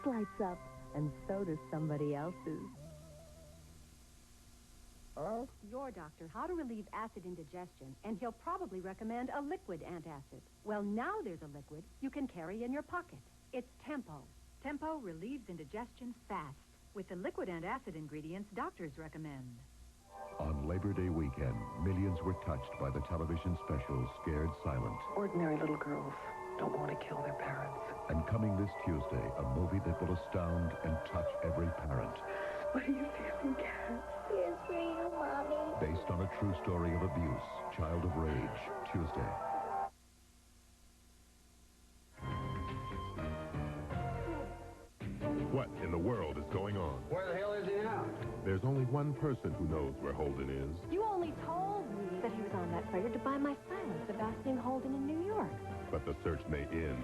lights up, and so does somebody else's. Ask your doctor how to relieve acid indigestion, and he'll probably recommend a liquid antacid. Well, now there's a liquid you can carry in your pocket. It's Tempo. Tempo relieves indigestion fast with the liquid antacid ingredients doctors recommend. On Labor Day weekend, millions were touched by the television special Scared Silent. Ordinary little girls don't want to kill their parents. And coming this Tuesday, a movie that will astound and touch every parent. What are you feeling, Kat? Here's for you, Mommy. Based on a true story of abuse, Child of Rage, Tuesday. What in the world is going on? Where the hell is he now? There's only one person who knows where Holden is. You only told me that he was on that freighter to buy my silence, Sebastian Holden in New York. But the search may end.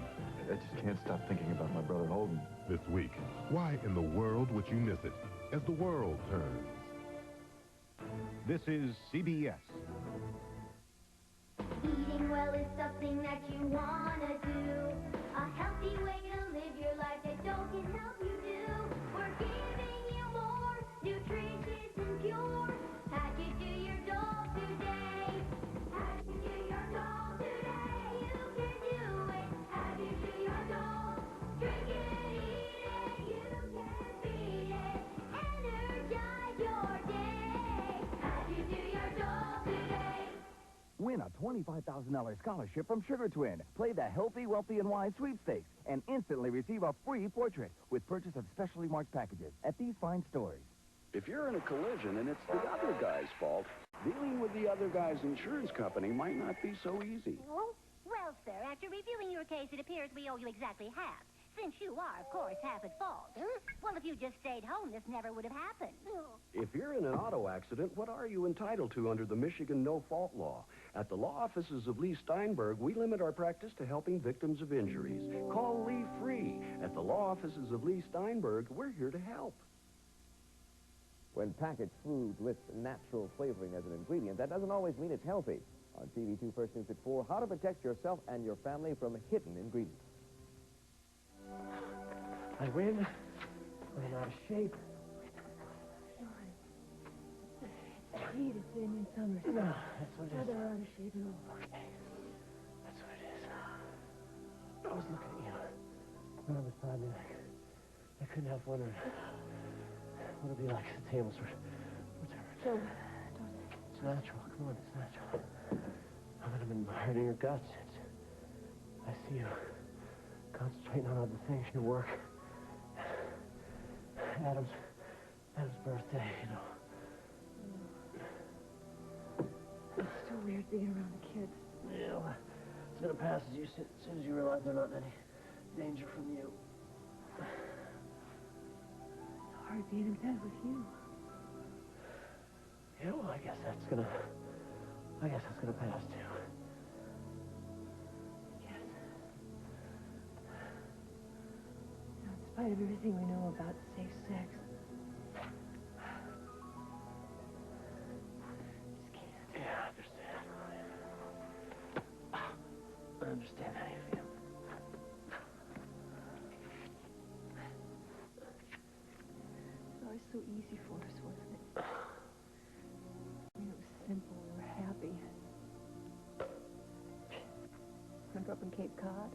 I just can't stop thinking about my brother Holden. This week, why in the world would you miss it as the world turns? This is CBS. Eating well is something that you want to do. A healthy way to live your life that Doe can help you do. We're giving you more nutritious and pure. How'd you do your doll today? How'd you do your doll today? You can do it. How'd you do your doll? Drink it, eat it, you can beat it. Energize your day. How'd you do your doll today? Win a $25,000 scholarship from Sugar Twin. Play the Healthy, Wealthy, and Wise sweepstakes and instantly receive a free portrait with purchase of specially marked packages at these fine stores. If you're in a collision and it's the other guy's fault, dealing with the other guy's insurance company might not be so easy. Well, sir, after reviewing your case, it appears we owe you exactly half. Since you are, of course, half at fault. Well, if you just stayed home, this never would have happened. If you're in an auto accident, what are you entitled to under the Michigan no-fault law? At the law offices of Lee Steinberg, we limit our practice to helping victims of injuries. Call Lee free. At the law offices of Lee Steinberg, we're here to help. When packaged food lists natural flavoring as an ingredient, that doesn't always mean it's healthy. On TV2 First News at 4, how to protect yourself and your family from hidden ingredients. I win. I'm out of shape. Heat is in summer. No, that's what it is. They're out of shape at all. Okay. That's what it is. I was looking at you. When I was beside me, I couldn't help wondering what it'd be like if the tables were turned. So, it's natural. Come on, it's natural. I haven't been hurting your guts. I see you concentrating on other things, your work. Adam's birthday, you know. it's so weird being around the kids. Yeah, well, it's gonna pass as soon as you realize they're not in any danger from you. It's hard being in bed with you. Yeah, well, I guess that's gonna pass too. Yes. Now, in spite of everything we know about safe sex, Yeah, I understand how you feel. it's always so easy for us, wasn't it? It was simple. We were happy. Gonna go up in Cape Cod?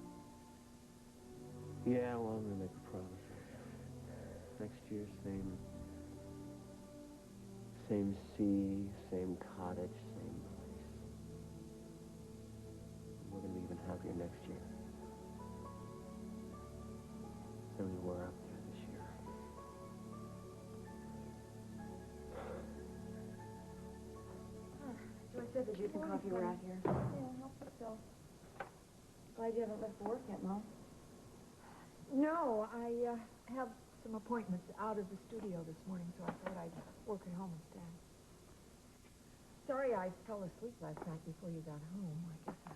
Yeah, well, I'm gonna make a promise. Next year, same sea, same cottage, same place. We're gonna be even happier next year than we were up there this year. So I said the juice and coffee were out here. Yeah, I'll put so. Glad you haven't left for work yet, Mom. No, I have some appointments out of the studio this morning, so I thought I'd work at home instead. Sorry I fell asleep last night before you got home. I guess I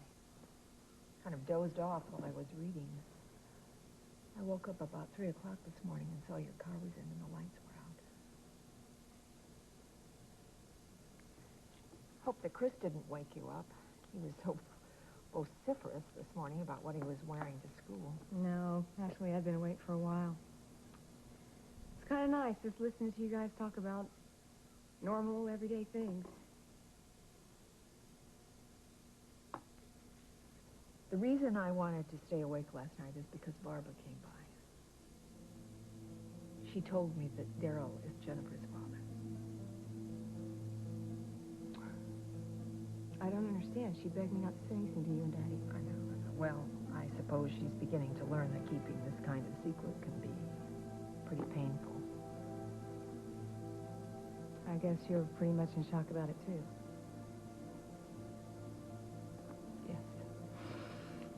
kind of dozed off while I was reading. I woke up about 3 o'clock this morning and saw your car was in and the lights were out. Hope that Chris didn't wake you up. He was so vociferous this morning about what he was wearing to school. No, actually, I'd been awake for a while. kind of nice just listening to you guys talk about normal, everyday things. The reason I wanted to stay awake last night is because Barbara came by. She told me that Daryl is Jennifer's father. I don't understand. She begged me not to say anything to you and Daddy. I know. Well, I suppose she's beginning to learn that keeping this kind of secret can be pretty painful. I guess you're pretty much in shock about it, too. Yes.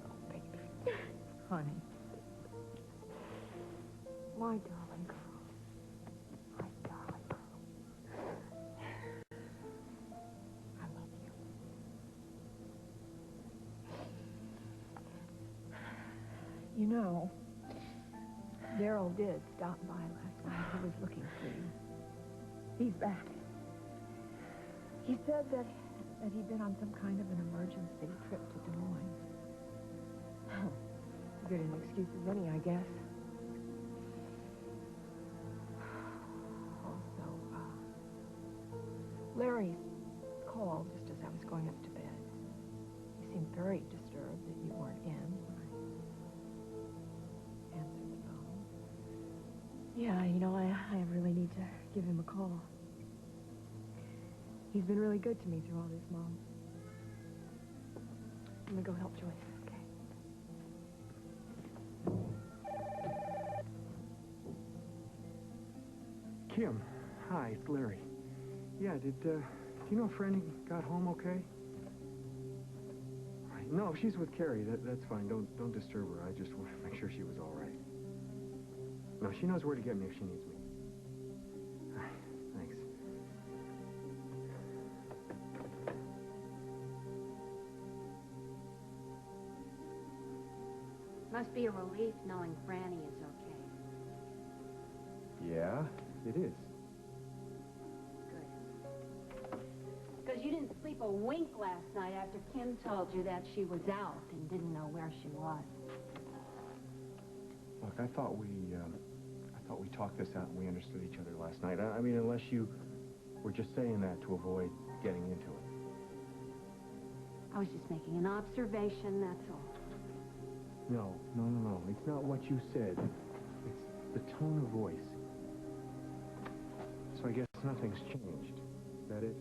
Oh, baby. Honey. My darling girl. My darling girl. I love you. You know, Daryl did stop by last night. He was looking for you. He's back. He said that he'd been on some kind of an emergency trip to Des Moines. Good an excuse as any, I guess. Also, Larry called just as I was going up to bed. He seemed very disturbed that you weren't in when I answered the phone. Yeah, you know, I really need to give him a call. He's been really good to me through all this, Mom. I'm gonna go help Joyce. Kim, hi, it's Larry. Yeah, do you know if Franny got home okay? Right. No, if she's with Carrie, that's fine. Don't disturb her. I just want to make sure she was all right. No, she knows where to get me if she needs me. All right, thanks. Must be a relief knowing Franny is okay. Yeah, it is. Good. Because you didn't sleep a wink last night after Kim told you that she was out and didn't know where she was. Look, I thought we talked this out and we understood each other last night. I mean, unless you were just saying that to avoid getting into it. I was just making an observation, that's all. No. It's not what you said. It's the tone of voice. So I guess nothing's changed. Is that it?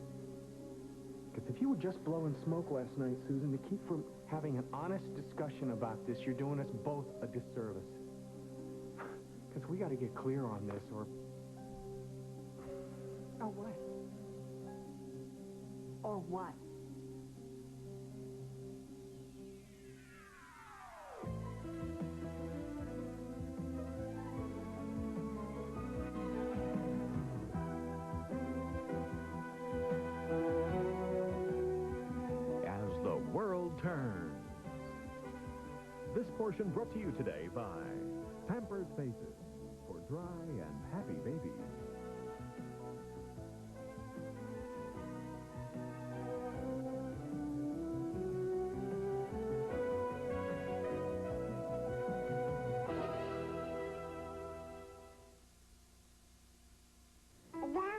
Because if you were just blowing smoke last night, Susan, to keep from having an honest discussion about this, you're doing us both a disservice. Because we got to get clear on this, or... Or what? Or what? As the world turns. This portion brought to you today by Pampers Faces for dry and happy babies.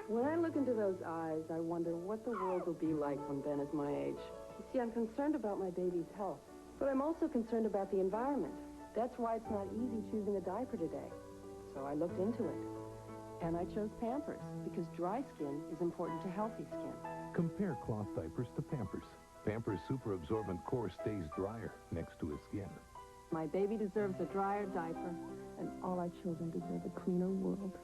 When I look into those eyes, I wonder what the world will be like when Ben is my age. You see, I'm concerned about my baby's health, but I'm also concerned about the environment. That's why it's not easy choosing a diaper today. So I looked into it. And I chose Pampers, because dry skin is important to healthy skin. Compare cloth diapers to Pampers. Pampers Super Absorbent Core stays drier next to his skin. My baby deserves a drier diaper, and all our children deserve a cleaner world.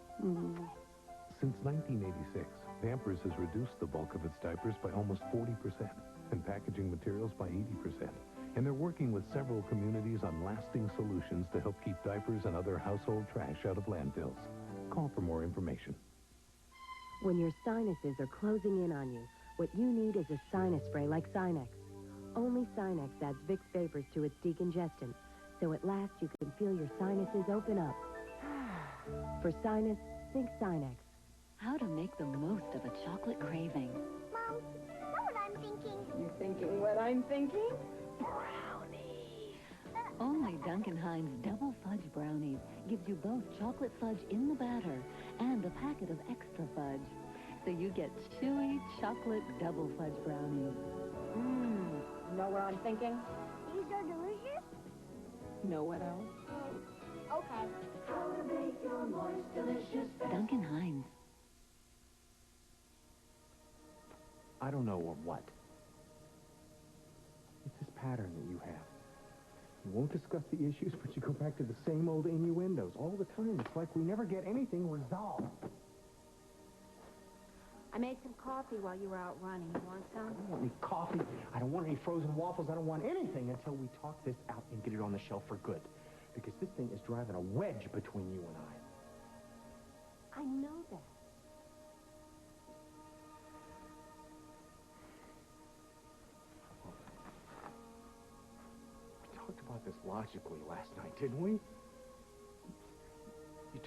Since 1986, Pampers has reduced the bulk of its diapers by almost 40% and packaging materials by 80%. And they're working with several communities on lasting solutions to help keep diapers and other household trash out of landfills. Call for more information. When your sinuses are closing in on you, what you need is a sinus spray like Sinex. Only Sinex adds Vicks Vapors to its decongestant, so at last you can feel your sinuses open up. For sinus, think Sinex. How to make the most of a chocolate craving. Mom, know what I'm thinking? You're thinking what I'm thinking? Brownie. Only Duncan Hines Double Fudge Brownies gives you both chocolate fudge in the batter and a packet of extra fudge. So you get chewy chocolate double fudge brownies. Know what I'm thinking? These are delicious? Know what else? Okay. How to make your moist, delicious Duncan Hines. I don't know or what. It's this pattern that you have. You won't discuss the issues, but you go back to the same old innuendos all the time. It's like we never get anything resolved. I made some coffee while you were out running. You want some? I don't want any coffee. I don't want any frozen waffles. I don't want anything until we talk this out and get it on the shelf for good. Because this thing is driving a wedge between you and I. I know that. We talked about this logically last night, didn't we? You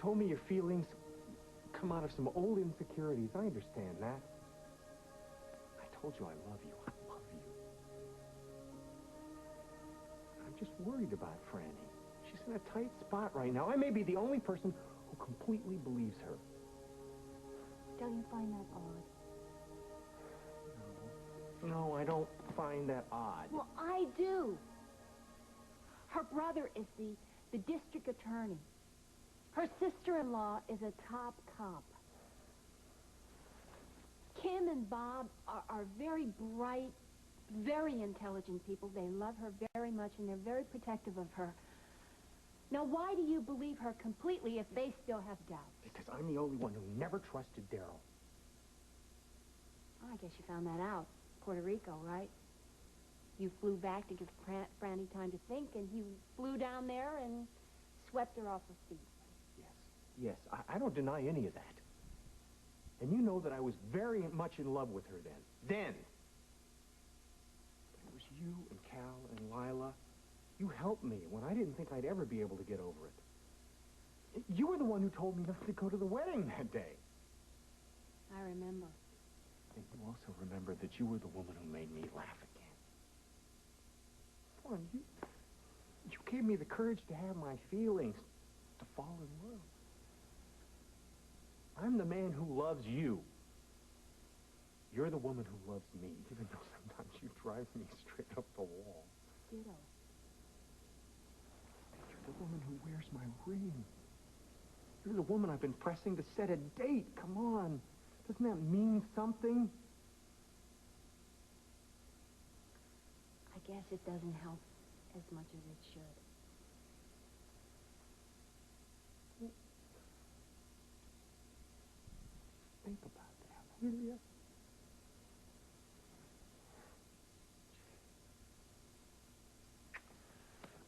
told me your feelings come out of some old insecurities. I understand that. I told you I love you. I love you. I'm just worried about Franny. She's in a tight spot right now. I may be the only person who completely believes her. Don't you find that odd? No, I don't find that odd. Well, I do. Her brother is the district attorney. Her sister-in-law is a top cop. Kim and Bob are very bright, very intelligent people. They love her very much, and they're very protective of her. Now, why do you believe her completely if they still have doubts? Because I'm the only one who never trusted Daryl. Oh, I guess you found that out. Puerto Rico, right? You flew back to give Franny time to think, and you flew down there and swept her off her feet. Yes, I don't deny any of that. And you know that I was very much in love with her then. Then! But it was you and Cal and Lila. You helped me when I didn't think I'd ever be able to get over it. You were the one who told me not to go to the wedding that day. I remember. And you also remember that you were the woman who made me laugh again. Come on, you gave me the courage to have my feelings, to fall in love. I'm the man who loves you. You're the woman who loves me, even though sometimes you drive me straight up the wall. Ditto. You're the woman who wears my ring. You're the woman I've been pressing to set a date. Come on. Doesn't that mean something? I guess it doesn't help as much as it should. Think about that, will you?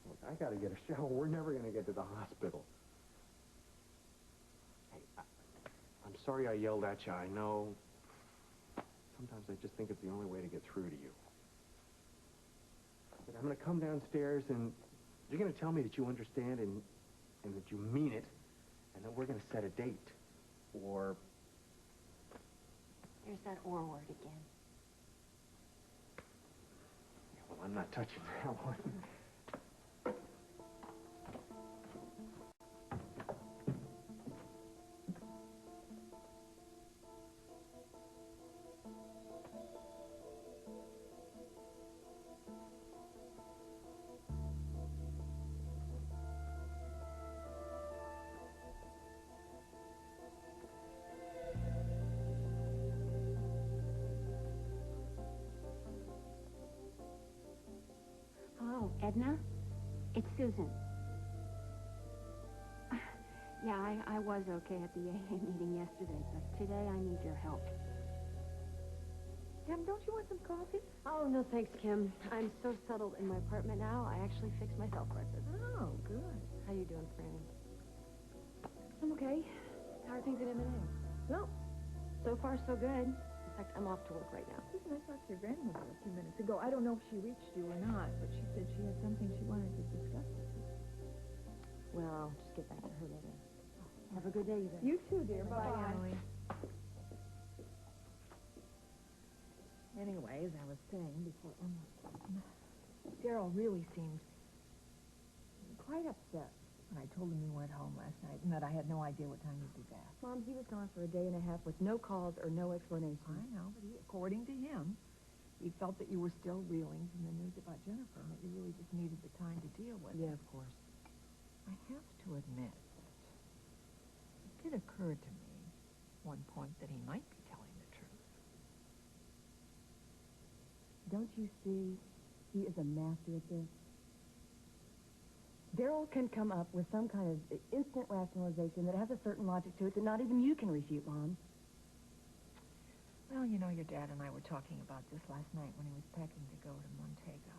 Look, I gotta get a shower. We're never gonna get to the hospital. Hey, I'm sorry I yelled at you. I know. Sometimes I just think it's the only way to get through to you. But I'm gonna come downstairs and you're gonna tell me that you understand and that you mean it, and that we're gonna set a date. Or... There's that or word again. Yeah, well, I'm not touching that one. Oh, Edna? It's Susan. Yeah, I was okay at the AA meeting yesterday, but today I need your help. Kim, don't you want some coffee? Oh, no thanks, Kim. I'm so settled in my apartment now, I actually fixed myself breakfast. Oh, good. How you doing, Franny? I'm okay. How are things at M&A? Well, So far, so good. In fact, I'm off to work right now. Susan, I talked to your grandmother a few minutes ago. I don't know if she reached you or not, but she said she had something she wanted to discuss with you. Well, I'll just get back to her later. Have a good day, you guys. You too, dear. Bye-bye. Emily. Anyway, as I was saying before Emma, Daryl really seemed quite upset when I told him you went home last night and that I had no idea what time you'd be back. Mom, he was gone for a day and a half with no calls or no explanation. I know, but according to him, he felt that you were still reeling from the news about Jennifer and that you really just needed the time to deal with it. Yeah, of course. I have to admit that it did occur to me at one point that he might be telling the truth. Don't you see? He is a master at this. Daryl can come up with some kind of instant rationalization that has a certain logic to it that not even you can refute, Mom. Well, you know, your dad and I were talking about this last night when he was packing to go to Montego.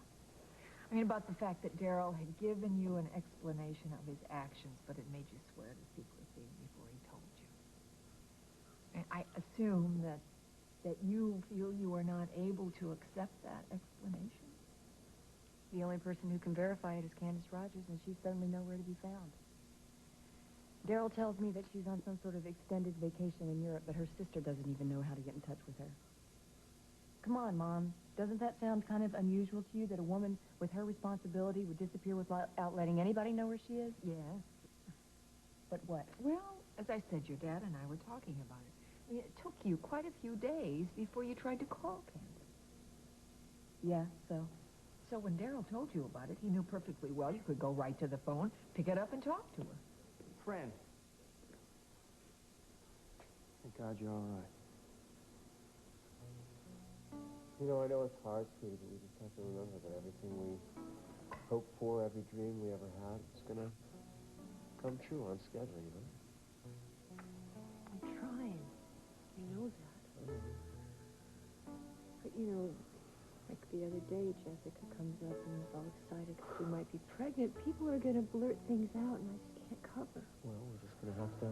I mean, about the fact that Daryl had given you an explanation of his actions, but it made you swear to secrecy before he told you. And I assume that you feel you are not able to accept that explanation. The only person who can verify it is Candace Rogers, and she's suddenly nowhere to be found. Daryl tells me that she's on some sort of extended vacation in Europe, but her sister doesn't even know how to get in touch with her. Come on, Mom. Doesn't that sound kind of unusual to you, that a woman with her responsibility would disappear without letting anybody know where she is? Yes. But what? Well, as I said, your dad and I were talking about it. I mean, it took you quite a few days before you tried to call Candace. Yeah, so? So when Daryl told you about it, he knew perfectly well you could go right to the phone, pick it up, and talk to her. Friend. Thank God you're all right. You know, I know it's hard, sweetie, but we just have to remember that everything we hope for, every dream we ever had, is gonna come true on schedule, you know? I'm trying. You know that. But, you know, like the other day, Jessica comes up and is all excited because she might be pregnant. People are going to blurt things out, and I just can't cover. Well, we're just gonna have to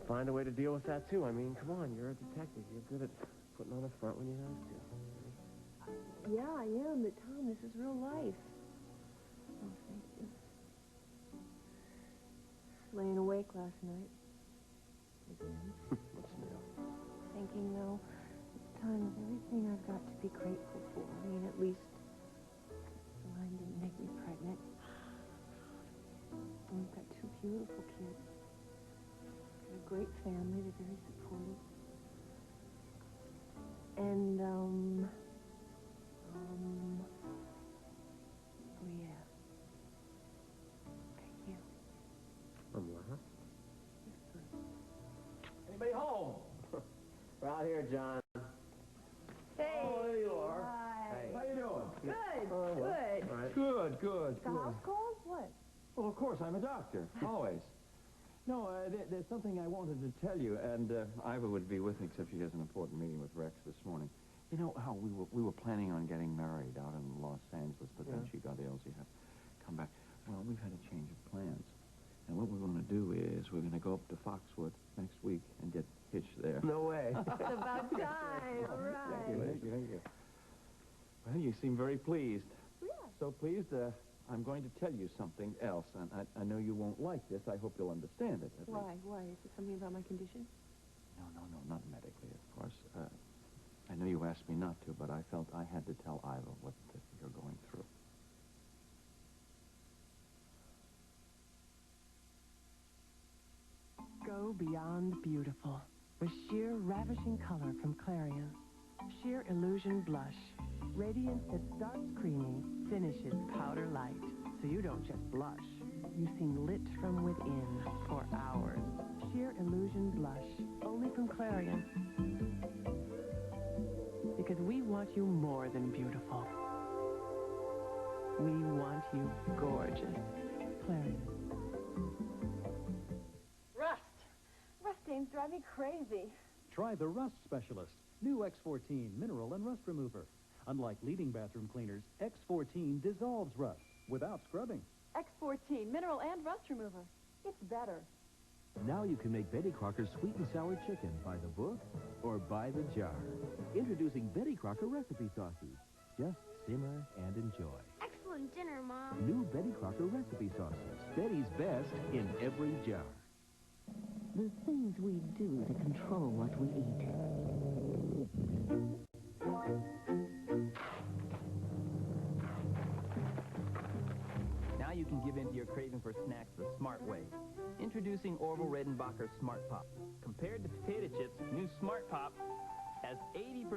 find a way to deal with that, too. I mean, come on, you're a detective. You're good at putting on a front when you have to. Yeah, I am, but Tom, this is real life. Oh, thank you. Laying awake last night. Again. What's new? Thinking, though, it's time of everything I've got to be grateful for. I mean, at least Elaine didn't make me pregnant. And we've got two beautiful kids. They're a great family. They're very supportive. And, oh, yeah. Thank you. From where? Anybody home? We're out here, John. Hey. Oh, there you are. Hi. Hey. How you doing? Good, Oh, well, good. all right. Good. The house called? What? Well, of course, I'm a doctor, always. No, there's something I wanted to tell you, and Iva would be with me, except she has an important meeting with Rex this morning. You know how we were planning on getting married out in Los Angeles, but then she got ill, so you had to come back. Well, we've had a change of plans. And what we're going to do is we're going to go up to Foxwood next week and get hitched there. No way. It's about time. All right. Thank you. Well, you seem very pleased. Yeah. So pleased, I'm going to tell you something else, and I know you won't like this. I hope you'll understand it. Why? Is it something about my condition? No, not medically, of course. I know you asked me not to, but I felt I had to tell Iva what you're going through. Go beyond beautiful with sheer ravishing color from Clarion. Sheer Illusion Blush. Radiance that starts creamy, finishes powder light. So you don't just blush. You seem lit from within for hours. Sheer Illusion Blush. Only from Clarion. Because we want you more than beautiful. We want you gorgeous. Clarion. Rust stains drive me crazy. Try the Rust Specialist. New X14 Mineral and Rust Remover. Unlike leading bathroom cleaners, X14 dissolves rust without scrubbing. X14, mineral and rust remover. It's better. Now you can make Betty Crocker's sweet and sour chicken by the book or by the jar. Introducing Betty Crocker recipe sauces. Just simmer and enjoy. Excellent dinner, Mom. New Betty Crocker recipe sauces. Betty's best in every jar. The things we do to control what we eat. can give in to your craving for snacks the smart way. Introducing Orville Redenbacher Smart Pop. Compared to potato chips, new Smart Pop has 80%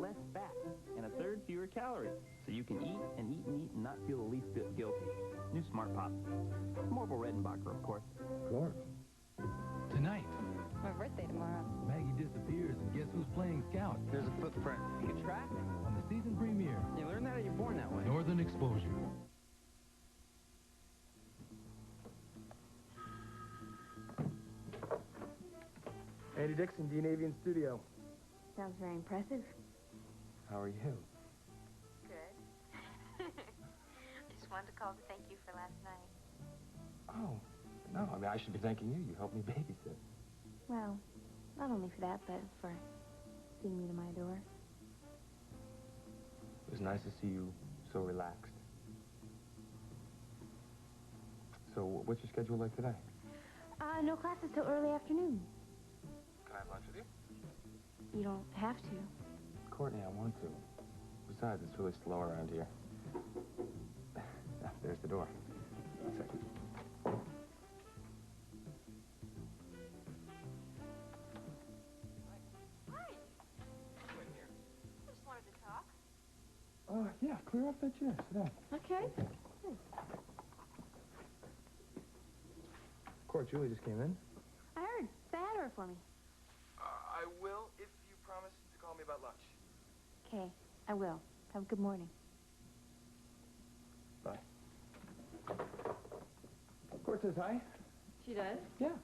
less fat and a third fewer calories. So you can eat and eat and eat and not feel the least bit guilty. New Smart Pop. From Orville Redenbacher, of course. Of course. Tonight, My birthday tomorrow. Maggie disappears and guess who's playing Scout? There's a footprint. You can track it. On the season premiere. You learn that or you're born that way. Northern Exposure. Andy Dixon, Dean Avian Studio. Sounds very impressive. How are you? Good. I just wanted to call to thank you for last night. Oh, no, I mean, I should be thanking you. You helped me babysit. Well, not only for that, but for seeing me to my door. It was nice to see you so relaxed. So, what's your schedule like today? No classes till early afternoon. Can I have lunch with you? You don't have to. Courtney, I want to. Besides, it's really slow around here. There's the door. 1 second. Hi. I just wanted to talk. Yeah, clear off that chair. Sit down. Okay. Court, Julie just came in. I heard. Say hi to her for me. I will if you promise to call me about lunch. Okay, I will. Have a good morning. Bye. Court says hi. She does? Yeah.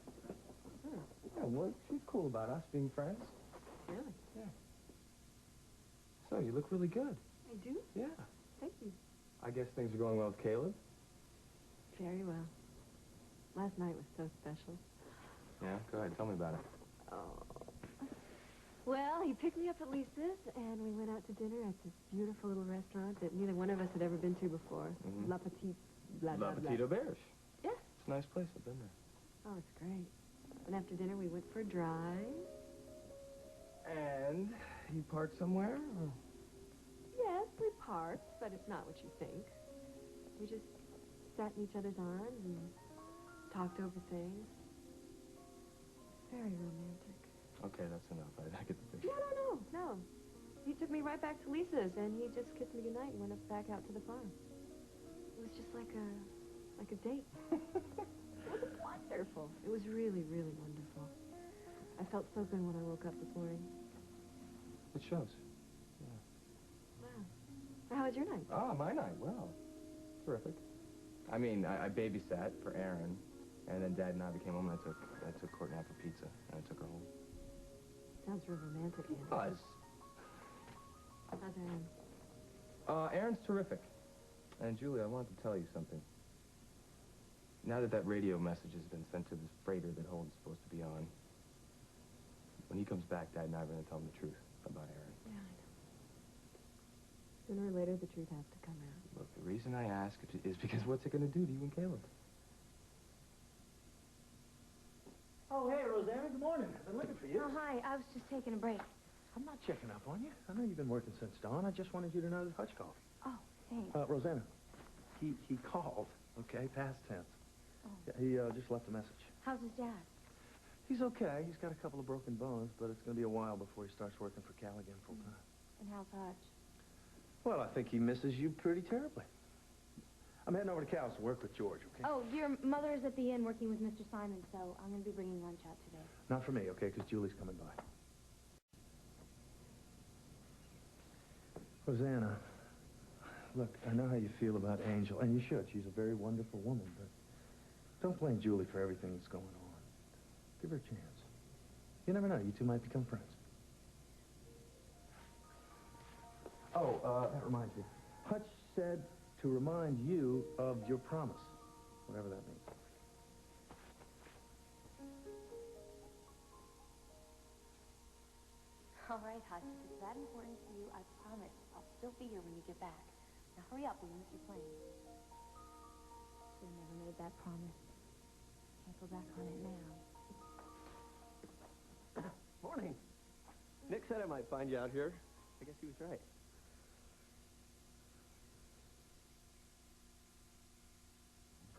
Yeah, well, she's cool about us being friends. Really? Yeah. So, you look really good. I do? Yeah. Thank you. I guess things are going well with Caleb? Very well. Last night was so special. Yeah, go ahead. Tell me about it. Oh. Well, he picked me up at Lisa's, and we went out to dinner at this beautiful little restaurant that neither one of us had ever been to before. Mhm. La Petite... Blah, blah, La blah. Petite Auberge. Yeah. It's a nice place. I've been there. Oh, it's great. And after dinner, we went for a drive. And you parked somewhere? Or? Yes, we parked, but it's not what you think. We just sat in each other's arms and talked over things. Very romantic. Okay, that's enough. I get the picture. No. He took me right back to Lisa's, and he just kissed me goodnight and went back out to the farm. It was just like a date. It was wonderful. It was really, really wonderful. I felt so good when I woke up this morning. It shows. Wow. How was your night? Ah, my night. Well, terrific. I mean, I babysat for Aaron, and then Dad and I became home, and I took Courtney out for pizza, and I took her home. Sounds real romantic, Andy. Buzz. How's Aaron? Aaron's terrific. And Julie, I wanted to tell you something. Now that radio message has been sent to this freighter that Holden's supposed to be on, when he comes back, Dad and I are going to tell him the truth about Aaron. Yeah, I know. Sooner or later, the truth has to come out. Look, the reason I ask is because what's it going to do to you and Caleb? Oh, hey, Rosanna, good morning. I've been looking for you. Oh, hi. I was just taking a break. I'm not checking up on you. I know you've been working since dawn. I just wanted you to know that Hutch called. Oh, thanks. Rosanna, he called, okay, past tense. Oh. Yeah, he just left a message. How's his dad? He's okay. He's got a couple of broken bones, but it's going to be a while before he starts working for Cal again full time. And how's Hutch? Well, I think he misses you pretty terribly. I'm heading over to Cal's to work with George, okay? Oh, your mother is at the inn working with Mr. Simon, so I'm going to be bringing lunch out today. Not for me, okay, because Julie's coming by. Rosanna, look, I know how you feel about Angel, and you should. She's a very wonderful woman, but don't blame Julie for everything that's going on. Give her a chance. You never know. You two might become friends. Oh, that reminds me. Hutch said to remind you of your promise, whatever that means. All right, Hutch, if it's that important to you, I promise I'll still be here when you get back. Now hurry up, we'll miss your plane. Should have never made that promise. Can't go back on it now. Morning. Nick said I might find you out here. I guess he was right.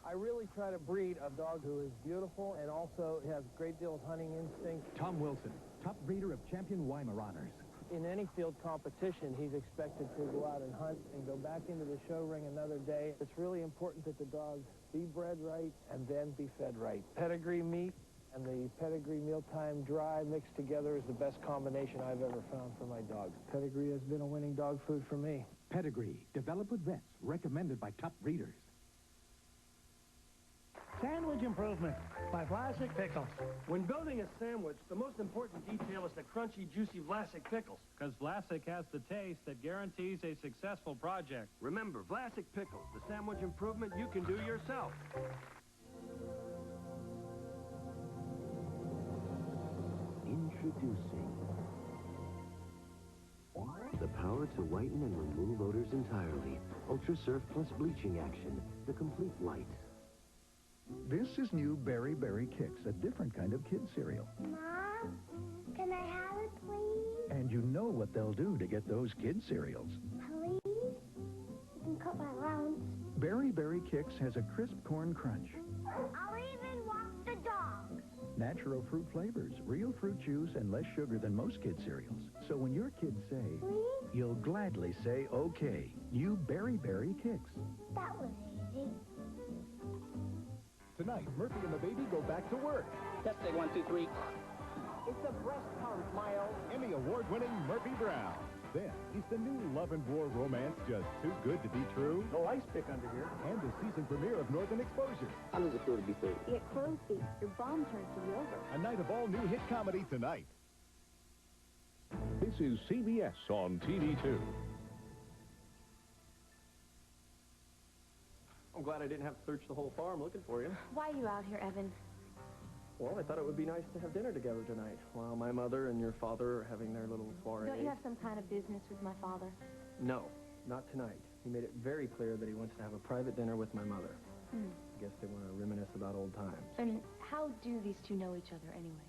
I really try to breed a dog who is beautiful and also has a great deal of hunting instinct. Tom Wilson, top breeder of champion Weimaraners. In any field competition, he's expected to go out and hunt and go back into the show ring another day. It's really important that the dog be bred right and then be fed right. Pedigree meat and the pedigree mealtime dry mixed together is the best combination I've ever found for my dogs. Pedigree has been a winning dog food for me. Pedigree, developed with vets, recommended by top breeders. Sandwich improvement by Vlasic Pickles. When building a sandwich, the most important detail is the crunchy, juicy Vlasic pickles. Because Vlasic has the taste that guarantees a successful project. Remember, Vlasic pickles, the sandwich improvement you can do yourself. Introducing the power to whiten and remove odors entirely. Ultra Surf Plus bleaching action, the complete light. This is new Berry Berry Kicks, a different kind of kid cereal. Mom, can I have it, please? And you know what they'll do to get those kid cereals. Please? You can cut my allowance. Berry Berry Kicks has a crisp corn crunch, I'll even walk the dog. natural fruit flavors, real fruit juice, and less sugar than most kid cereals. So when your kids say, Please? you'll gladly say, okay. New Berry Berry Kicks. That was easy. Tonight, Murphy and the baby go back to work. Testing 1, 2, 3. It's a breast pump, Miles. Emmy award-winning Murphy Brown. Then, is the new love and war romance just too good to be true? No ice pick under here. And the season premiere of Northern Exposure. How does it feel to be 30? You get clothes feet. Your bomb turns to yogurt. A night of all-new hit comedy tonight. This is CBS on TV2. I'm glad I didn't have to search the whole farm looking for you. Why are you out here, Evan? Well, I thought it would be nice to have dinner together tonight while my mother and your father are having their little soiree. Don't you have some kind of business with my father? No, not tonight. He made it very clear that he wants to have a private dinner with my mother. I guess they want to reminisce about old times. And how do these two know each other anyway?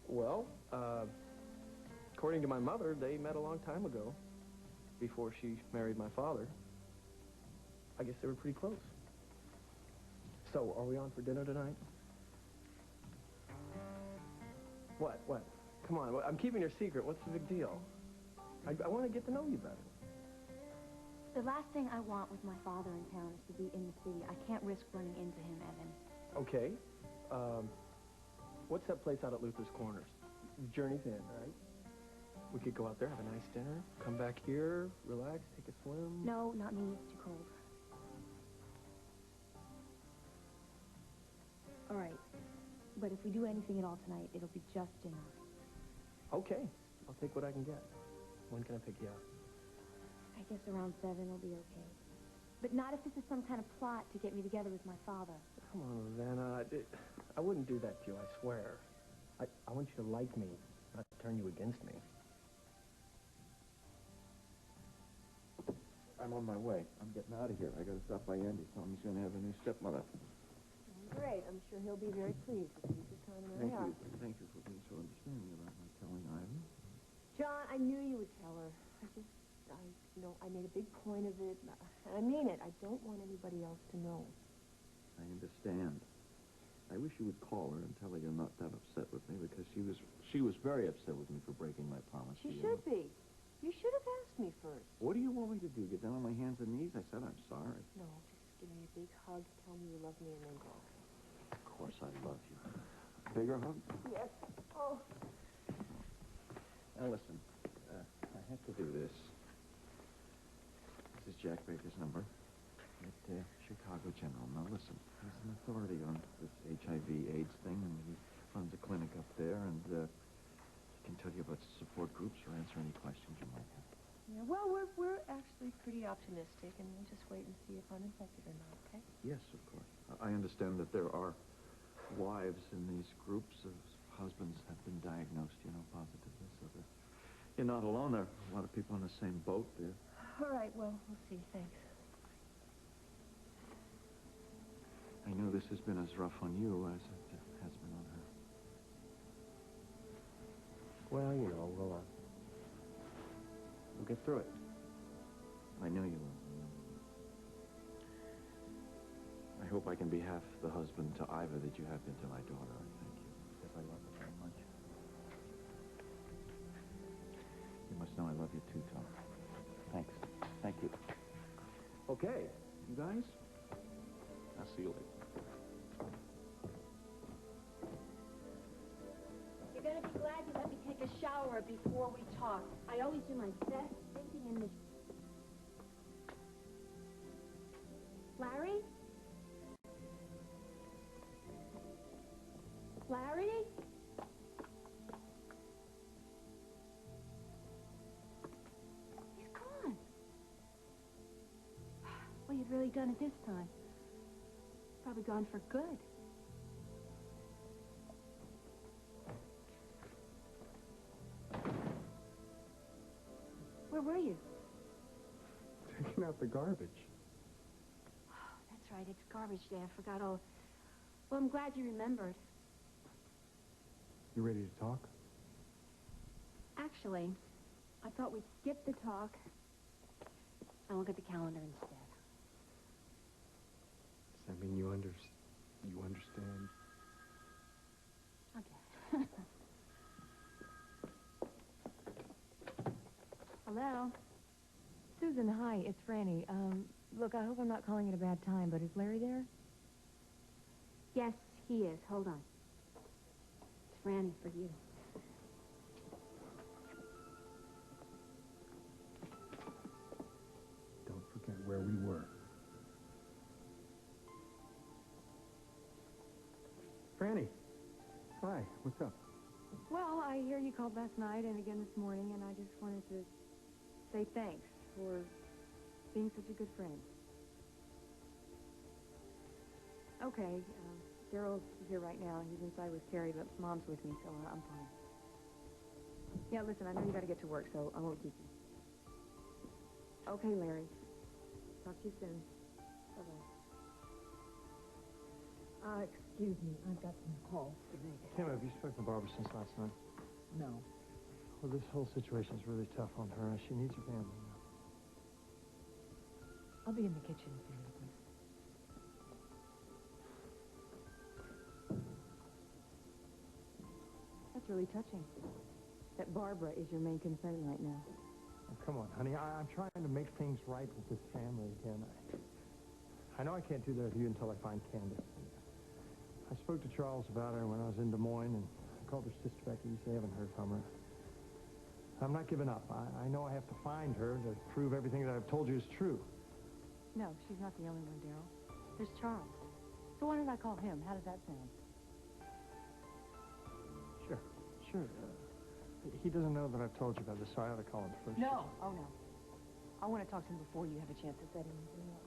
Well, according to my mother, they met a long time ago, before she married my father. I guess they were pretty close. So, are we on for dinner tonight? What? Come on, I'm keeping your secret. What's the big deal? I want to get to know you better. The last thing I want with my father in town is to be in the city. I can't risk running into him, Evan. Okay. What's that place out at Luther's Corners? Journey's Inn, right? We could go out there, have a nice dinner, come back here, relax, take a swim. No, not me. It's too cold. All right. But if we do anything at all tonight, it'll be just dinner. Okay. I'll take what I can get. When can I pick you up? I guess around 7 will be okay. But not if this is some kind of plot to get me together with my father. Come on, Rosanna. I wouldn't do that to you, I swear. I want you to like me, not turn you against me. I'm on my way. I'm getting out of here. I gotta stop by Andy. Tell him he's gonna have a new stepmother. Great. I'm sure he'll be very pleased with Mrs. Connery. Thank you for being so understanding about my telling Ivan. John, I knew you would tell her. I made a big point of it. I mean it. I don't want anybody else to know. I understand. I wish you would call her and tell her you're not that upset with me, because she was very upset with me for breaking my promise to She you. should be. You should have asked me first. What do you want me to do? Get down on my hands and knees? I said I'm sorry. No, just give me a big hug, tell me you love me, and then go. Of course I love you. Bigger hug? Yes. Oh. Now listen, I have to do this. This is Jack Baker's number at Chicago General. Now listen, he's an authority on this HIV/AIDS thing, and he runs a clinic up there, and he can tell you about support groups or answer any questions you might have. Yeah, well, we're actually pretty optimistic, and we'll just wait and see if I'm infected or not, okay? Yes, of course. I understand that there are wives in these groups of husbands have been diagnosed, positively, so that you're not alone. There are a lot of people in the same boat there. All right, well, we'll see. Thanks. I know this has been as rough on you as it has been on her. Well, we'll get through it. I know you will. I hope I can be half the husband to Iva that you have been to my daughter. I thank you. Because I love her very much. You must know I love you too, Tom. Thanks. Thank you. Okay, you guys? I'll see you later. You're going to be glad you let me take a shower before we talk. I always do my best thinking in the... Larry? Larry? He's gone. Well, you've really done it this time. Probably gone for good. Where were you? Taking out the garbage. That's right, it's garbage day. I forgot all. Well, I'm glad you remembered. You ready to talk? Actually, I thought we'd skip the talk and look at the calendar instead. Does that mean you understand? Okay. Hello? Susan, hi, it's Franny. Look, I hope I'm not calling at a bad time, but is Larry there? Yes, he is. Hold on. It's Franny for you. Don't forget where we were. Franny. Hi, what's up? Well, I hear you called last night and again this morning, and I just wanted to say thanks for being such a good friend. Okay, Daryl's here right now. He's inside with Carrie, but Mom's with me, so I'm fine. Yeah, listen, I know you got to get to work, so I won't keep you. Okay, Larry. Talk to you soon. Bye-bye. Excuse me, I've got some calls to make. Kim, have you spoken to Barbara since last night? No. Well, this whole situation's really tough on her. She needs her family now. I'll be in the kitchen if you need me. That's really touching. That Barbara is your main concern right now. Oh, come on, honey. I'm trying to make things right with this family again. I know I can't do that with you until I find Candace. I spoke to Charles about her when I was in Des Moines, and I called her sister back east. I haven't heard from her. I'm not giving up. I know I have to find her to prove everything that I've told you is true. No, she's not the only one, Daryl. There's Charles. So why don't I call him? How does that sound? Sure. He doesn't know that I've told you about this, so I ought to call him first. No. Oh, no. I want to talk to him before you have a chance to set anything up.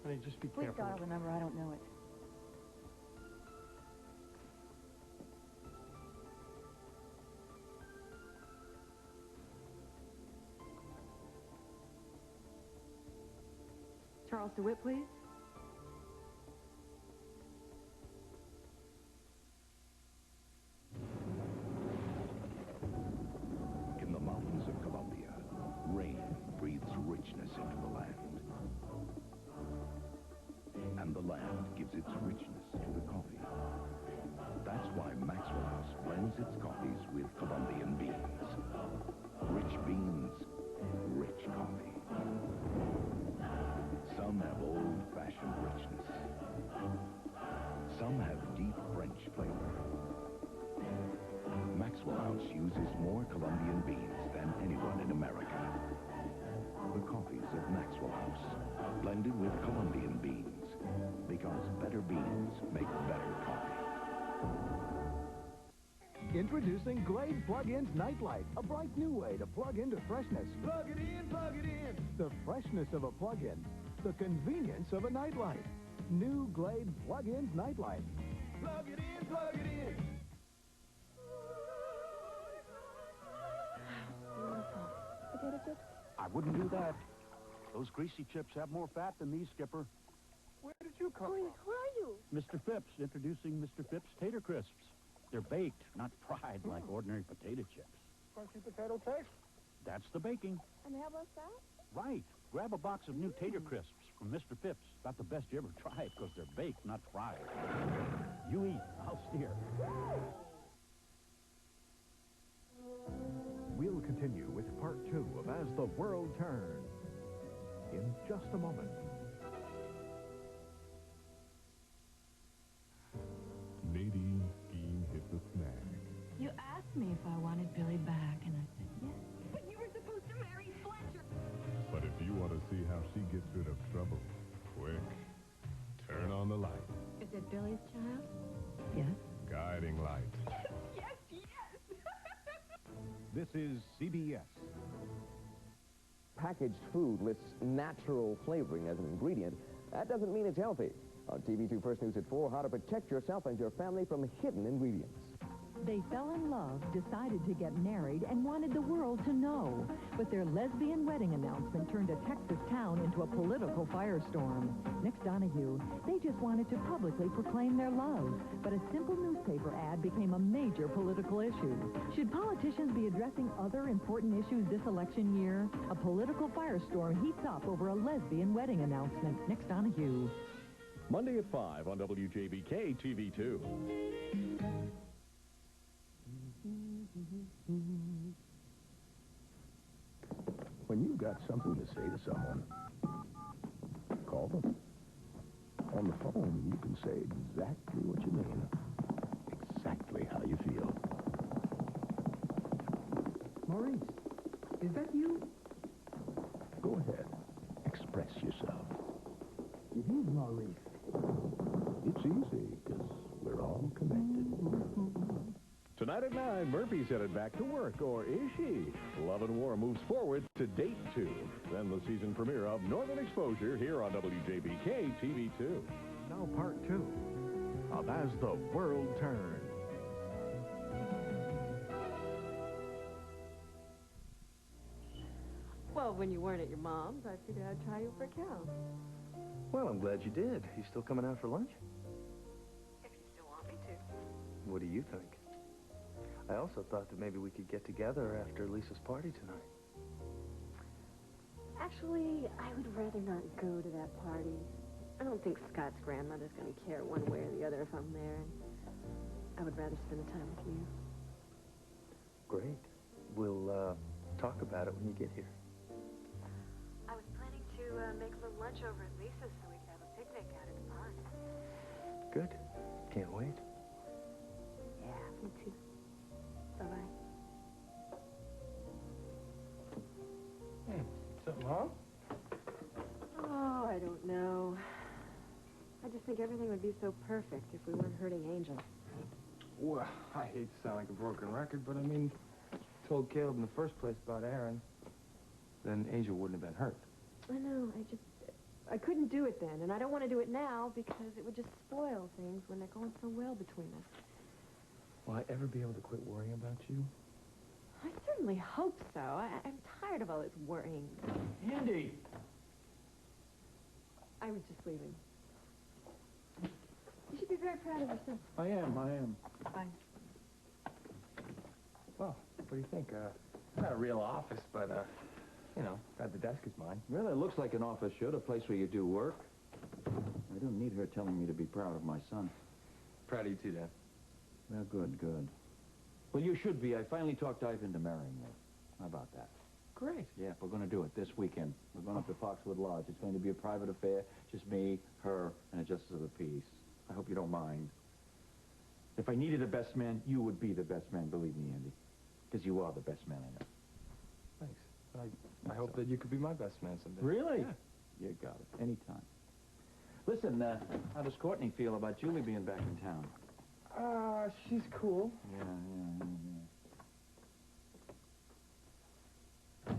Honey, just be Please careful. dial the number. I don't know it. Charles DeWitt, please. In the mountains of Colombia, rain breathes richness into the land. And the land gives its richness to the coffee. That's why Maxwell House blends its coffees with Colombian beans. Rich beans, rich coffee. Some have old-fashioned richness. Some have deep French flavor. Maxwell House uses more Colombian beans than anyone in America. The coffees of Maxwell House, blended with Colombian beans, because better beans make better coffee. Introducing Glade Plug-in's Nightlight, a bright new way to plug into freshness. Plug it in, plug it in. The freshness of a plug-in, the convenience of a nightlight. New Glade Plug-in's Nightlight. Plug it in, plug it in. Potato chips? I wouldn't do that. Those greasy chips have more fat than these, Skipper. Where did you come from? Who are you? Mr. Phipps, introducing Mr. Phipps Tater Crisps. They're baked, not fried like ordinary potato chips. Crunchy potato taste? That's the baking. And how about that? Right. Grab a box of new Tater Crisps. from Mr. Phipps. About the best you ever tried, because they're baked, not fried. You eat, I'll steer. We'll continue with part 2 of As the World Turns in just a moment. Nadine Skeen hit the snag. You asked me if I wanted Billy back, and I said yes. But you were supposed to marry Fletcher. But if you want to see how she gets rid of trouble, quick, turn on the light. Is it Billy's child? Yes. Guiding light. Yes, yes! This is CBS. Packaged food lists natural flavoring as an ingredient. That doesn't mean it's healthy. On TV2 First News at 4, how to protect yourself and your family from hidden ingredients. They fell in love, decided to get married, and wanted the world to know. But their lesbian wedding announcement turned a Texas town into a political firestorm. Next Donahue, they just wanted to publicly proclaim their love. But a simple newspaper ad became a major political issue. Should politicians be addressing other important issues this election year? A political firestorm heats up over a lesbian wedding announcement. Next Donahue. Monday at 5 on WJBK TV2. When you've got something to say to someone, call them. On the phone, you can say exactly what you mean. Exactly how you feel. Maurice, is that you? Go ahead. Express yourself. It is Maurice. It's easy, because we're all connected. Tonight at 9, Murphy's headed back to work, or is she? Love and War moves forward to date 2. Then the season premiere of Northern Exposure here on WJBK TV2. Now part 2 of As the World Turns. Well, when you weren't at your mom's, I figured I'd try you for a cow. Well, I'm glad you did. You still coming out for lunch? If you still want me to. What do you think? I also thought that maybe we could get together after Lisa's party tonight. Actually, I would rather not go to that party. I don't think Scott's grandmother's going to care one way or the other if I'm there. And I would rather spend the time with you. Great. We'll talk about it when you get here. I was planning to make a little lunch over at Lisa's so we could have a picnic out at the park. Good. Can't wait. Yeah, me too. Bye-bye. Something wrong? Oh, I don't know. I just think everything would be so perfect if we weren't hurting Angel. Well, I hate to sound like a broken record, but I mean, told Caleb in the first place about Aaron, then Angel wouldn't have been hurt. I know, I couldn't do it then, and I don't want to do it now because it would just spoil things when they're going so well between us. Will I ever be able to quit worrying about you? I certainly hope so. I'm tired of all this worrying. Andy! I was just leaving. You should be very proud of yourself. I am. Bye. Well, what do you think? Not a real office, but, you know, glad the desk is mine. Well, it looks like an office should, a place where you do work. I don't need her telling me to be proud of my son. Proud of you too, Dad. Well, good, good. Well, you should be. I finally talked Ivan into marrying you. How about that? Great. Yeah, we're going to do it this weekend. We're going up to Foxwood Lodge. It's going to be a private affair, just me, her, and a justice of the peace. I hope you don't mind. If I needed a best man, you would be the best man, believe me, Andy. Because you are the best man I know. Thanks. I hope that you could be my best man someday. Really? Yeah. You got it. Anytime. Listen, how does Courtney feel about Julie being back in town? She's cool. Yeah. As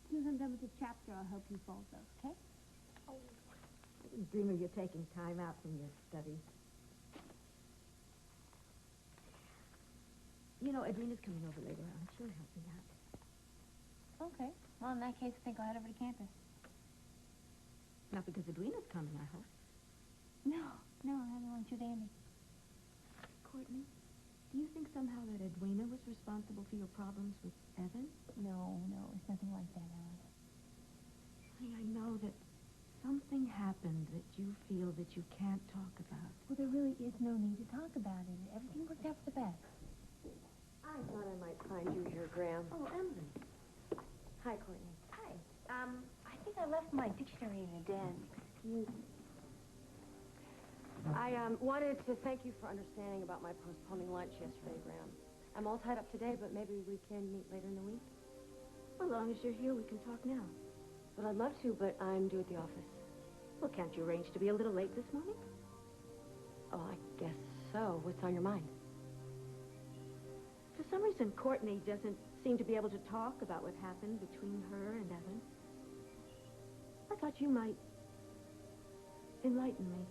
soon as I'm done with this chapter, I'll help you fold those, okay? Oh, I didn't dream of you taking time out from your studies. You know, Edwina's coming over later on. She'll help me out. Okay. Well, in that case, I think I'll head over to campus. Not because Edwina's coming, I hope. No, I don't want you, Andy. Courtney, do you think somehow that Edwina was responsible for your problems with Evan? No, it's nothing like that, Alice. Honey, I know that something happened that you feel that you can't talk about. Well, there really is no need to talk about it. Everything worked out for the best. I thought I might find you here, Graham. Oh, Emily. Hi, Courtney. Hi. I think I left my dictionary in the den. Excuse me. I wanted to thank you for understanding about my postponing lunch yesterday, Graham. I'm all tied up today, but maybe we can meet later in the week. Well, as long as you're here, we can talk now. Well, I'd love to, but I'm due at the office. Well, can't you arrange to be a little late this morning? Oh, I guess so. What's on your mind? For some reason, Courtney doesn't seem to be able to talk about what happened between her and Evan. I thought you might enlighten me.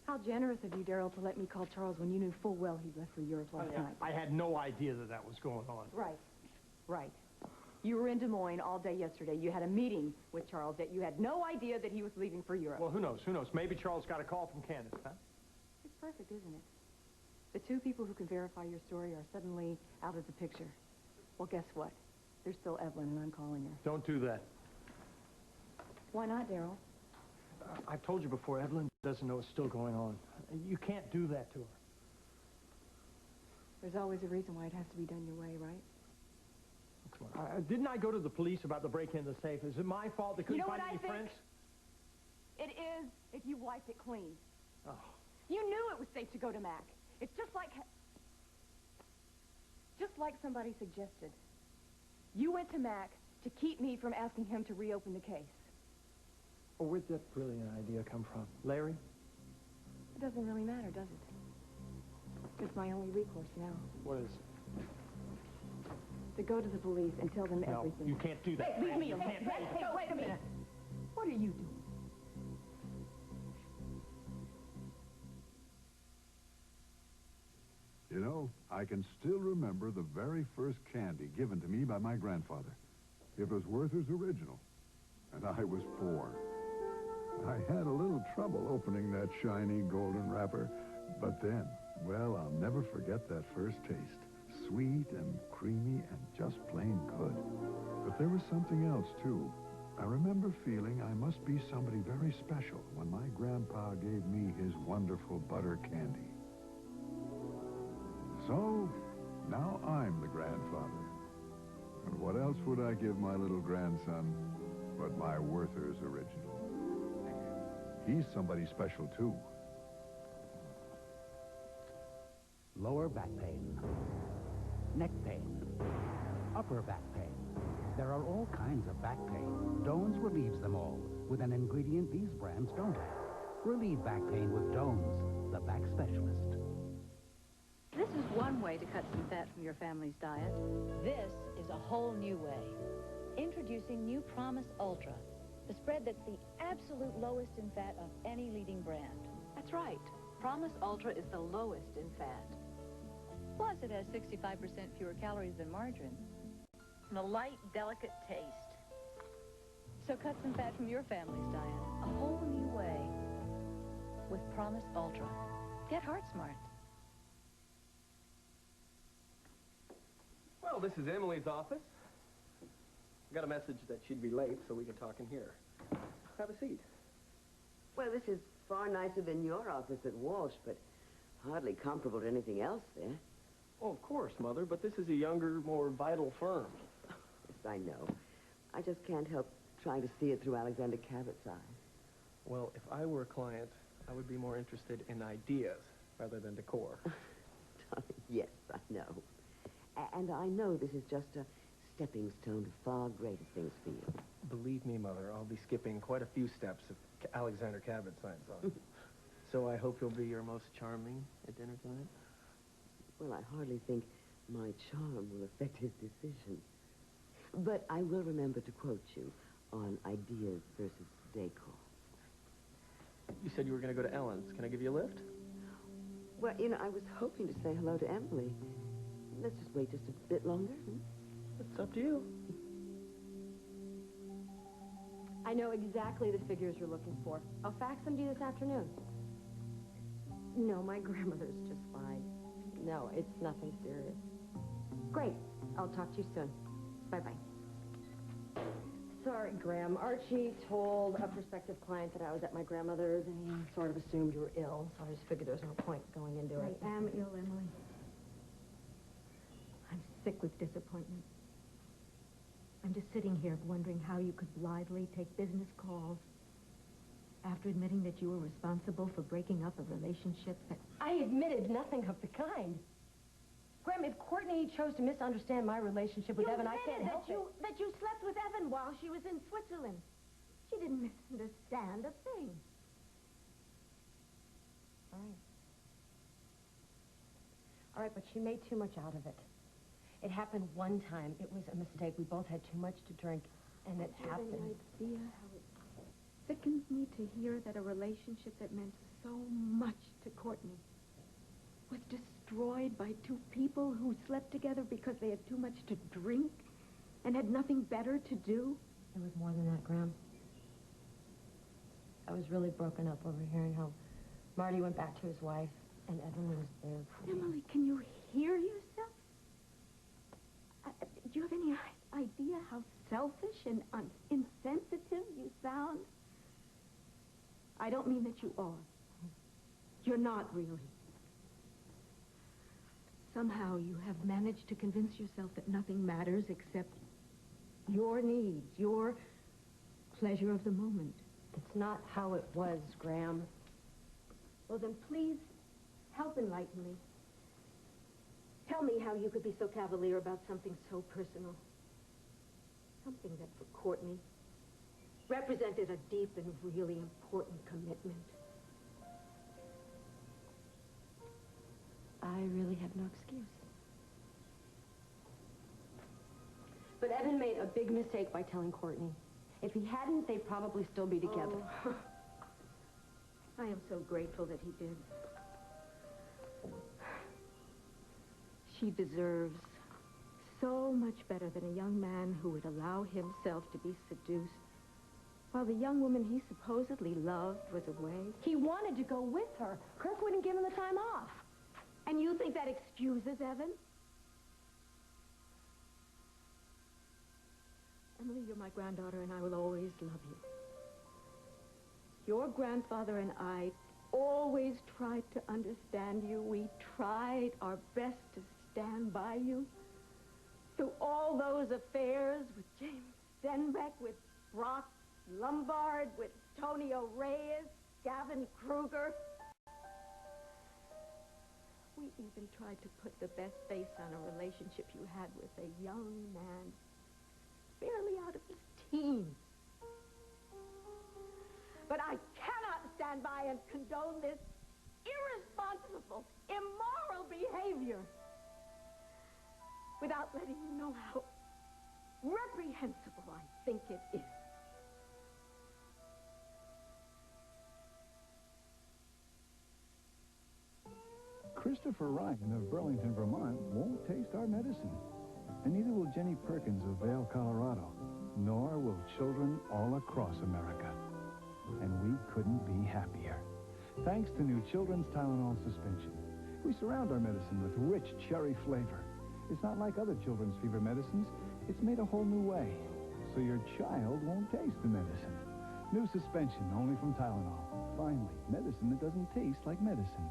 How generous of you, Daryl, to let me call Charles when you knew full well he'd left for Europe last night. I had no idea that was going on. Right. You were in Des Moines all day yesterday. You had a meeting with Charles that you had no idea that he was leaving for Europe. Well, who knows? Maybe Charles got a call from Candace, huh? It's perfect, isn't it? The two people who can verify your story are suddenly out of the picture. Well, guess what? There's still Evelyn, and I'm calling her. Don't do that. Why not, Daryl? I've told you before, Evelyn doesn't know it's still going on. You can't do that to her. There's always a reason why it has to be done your way, right? Come on. Didn't I go to the police about the break-in of the safe? Is it my fault they couldn't find any friends? It is if you wiped it clean. Oh. You knew it was safe to go to Mac. It's just like somebody suggested. You went to Mac to keep me from asking him to reopen the case. Well, where'd that brilliant idea come from? Larry? It doesn't really matter, does it? It's my only recourse now. What is? To go to the police and tell them everything. You can't do that. Hey, leave me alone. Hey, wait a minute. What are you doing? You know, I can still remember the very first candy given to me by my grandfather. It was Werther's original, and I was 4. I had a little trouble opening that shiny golden wrapper, but then, well, I'll never forget that first taste. Sweet and creamy and just plain good. But there was something else, too. I remember feeling I must be somebody very special when my grandpa gave me his wonderful butter candy. So, now I'm the grandfather. And what else would I give my little grandson but my Werther's original? He's somebody special, too. Lower back pain, neck pain, upper back pain. There are all kinds of back pain. Doan's relieves them all with an ingredient these brands don't have. Relieve back pain with Doan's, the back specialist. This is one way to cut some fat from your family's diet. This is a whole new way. Introducing new Promise Ultra, the spread that's the absolute lowest in fat of any leading brand. That's right. Promise Ultra is the lowest in fat. Plus, it has 65% fewer calories than margarine. And a light, delicate taste. So cut some fat from your family's diet a whole new way with Promise Ultra. Get heart smart. Well, this is Emily's office. I got a message that she'd be late, so we can talk in here. Have a seat. Well, this is far nicer than your office at Walsh, but hardly comparable to anything else there. Oh, of course, Mother, but this is a younger, more vital firm. Yes, I know. I just can't help trying to see it through Alexander Cabot's eyes. Well, if I were a client, I would be more interested in ideas rather than decor. Yes, I know. And I know this is just a stepping stone to far greater things for you. Believe me, Mother, I'll be skipping quite a few steps if Alexander Cabot signs on. So I hope you'll be your most charming at dinner tonight. Well, I hardly think my charm will affect his decision. But I will remember to quote you on ideas versus decor. You said you were going to go to Ellen's. Can I give you a lift? Well, you know, I was hoping to say hello to Emily. Let's just wait just a bit longer. It's up to you. I know exactly the figures you're looking for. I'll fax them to you this afternoon. No, my grandmother's just fine. No, it's nothing serious. Great. I'll talk to you soon. Bye-bye. Sorry, Graham. Archie told a prospective client that I was at my grandmother's, and he sort of assumed you were ill, so I just figured there was no point going into it. I am ill, Emily. I'm sick with disappointment. I'm just sitting here wondering how you could blithely take business calls after admitting that you were responsible for breaking up a relationship that... I admitted nothing of the kind. Graham, if Courtney chose to misunderstand my relationship with Evan, I can't help it. that you slept with Evan while she was in Switzerland. She didn't misunderstand a thing. All right, but she made too much out of it. It happened one time. It was a mistake. We both had too much to drink, and it happened. Do you have any idea how it sickens me to hear that a relationship that meant so much to Courtney was destroyed by two people who slept together because they had too much to drink and had nothing better to do? It was more than that, Graham. I was really broken up over hearing how Marty went back to his wife, and Evan was there for me. Emily, can you hear yourself? Do you have any idea how selfish and insensitive you sound? I don't mean that you are. You're not really. Somehow you have managed to convince yourself that nothing matters except your needs, your pleasure of the moment. It's not how it was, Graham. Well, then please help enlighten me. Tell me how you could be so cavalier about something so personal. Something that for Courtney represented a deep and really important commitment. I really have no excuse. But Evan made a big mistake by telling Courtney. If he hadn't, they'd probably still be together. Oh. I am so grateful that he did. She deserves so much better than a young man who would allow himself to be seduced while the young woman he supposedly loved was away. He wanted to go with her. Kirk wouldn't give him the time off. And you think that excuses Evan? Emily, you're my granddaughter, and I will always love you. Your grandfather and I always tried to understand you. We tried our best to stand by you. Through all those affairs with James Stenbeck, with Brock Lombard, with Tonio Reyes, Gavin Kruger. We even tried to put the best face on a relationship you had with a young man barely out of his teens. But I cannot stand by and condone this irresponsible, immoral behavior without letting you know how reprehensible I think it is. Christopher Ryan of Burlington, Vermont won't taste our medicine. And neither will Jenny Perkins of Vail, Colorado. Nor will children all across America. And we couldn't be happier. Thanks to new Children's Tylenol suspension. We surround our medicine with rich cherry flavor. It's not like other children's fever medicines. It's made a whole new way. So your child won't taste the medicine. New suspension only from Tylenol. Finally, medicine that doesn't taste like medicine.